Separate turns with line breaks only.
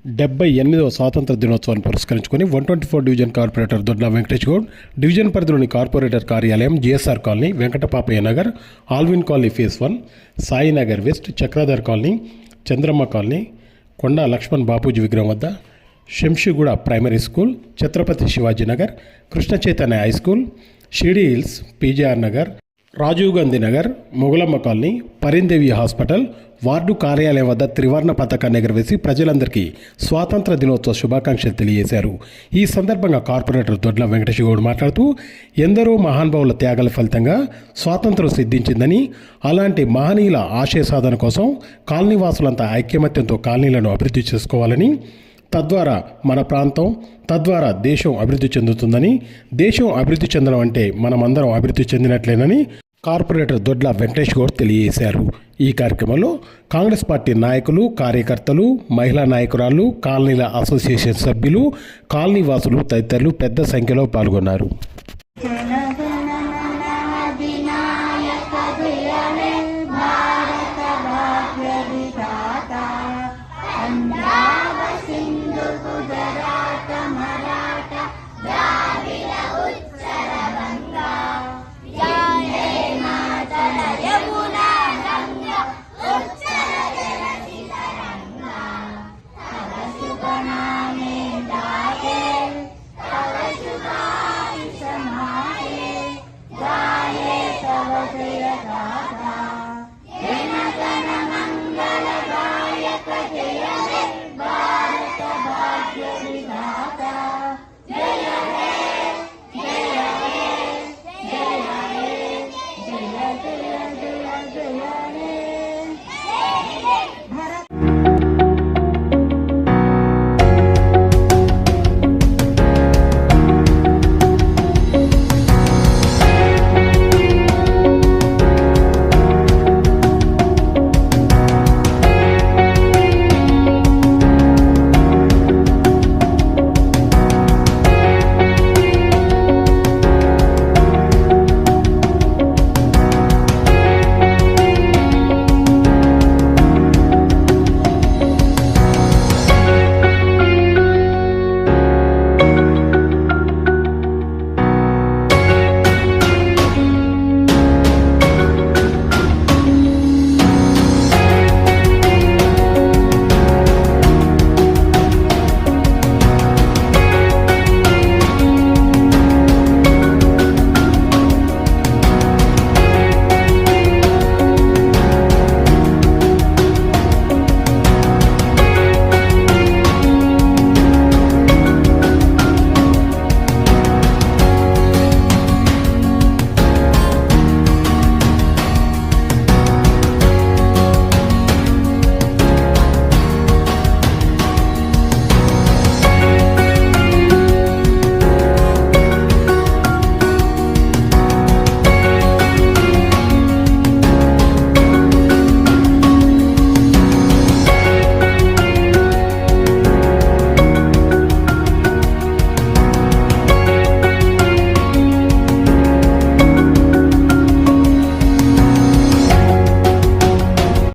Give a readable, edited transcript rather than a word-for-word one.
78వ స్వాతంత్ర దినోత్సవాన్ని పురస్కరించుకొని 124 division corporator Dodla Venkatesh Goud, division పరిధిలోని కార్పొరేటర్ కార్యాలయం, GSR colony, Venkatapapayya Nagar, Alvin colony phase 1, Sai Nagar west, Chakradhar colony, Chandramma colony, Konda Laxman Bapuji విగ్రహం వద్ద, Shamshiguda primary school, Chhatrapati Shivaji Nagar, Krishna Chaitanya high school, Shirdi hills, PGR Nagar, Rajiv Gandhi Nagar, Mogalamma colony, Parindevi hospital, ward కార్యాలయం వద్ద త్రివర్ణ పతాకాన్ని ఎగరవేసి ప్రజలందరికీ స్వాతంత్ర దినోత్సవ శుభాకాంక్షలు తెలియజేశారు. ఈ సందర్భంగా కార్పొరేటర్ దొడ్ల వెంకటేష్ గౌడ్ మాట్లాడుతూ, ఎందరో మహానుభావుల త్యాగాల ఫలితంగా స్వాతంత్రం సిద్ధించిందని, అలాంటి మహనీయుల ఆశయ సాధన కోసం కాలనీవాసులంతా ఐక్యమత్యంతో కాలనీలను అభివృద్ధి చేసుకోవాలని, తద్వారా మన ప్రాంతం, తద్వారా దేశం అభివృద్ధి చెందుతుందని, దేశం అభివృద్ధి చెందడం అంటే మనమందరం అభివృద్ధి చెందినట్లేనని కార్పొరేటర్ దొడ్ల వెంకటేష్ గౌడ్ తెలియజేశారు. ఈ కార్యక్రమంలో కాంగ్రెస్ పార్టీ నాయకులు, కార్యకర్తలు, మహిళా నాయకురాలు, కాలనీల అసోసియేషన్ సభ్యులు, కాలనీ వాసులు తదితరులు పెద్ద సంఖ్యలో పాల్గొన్నారు.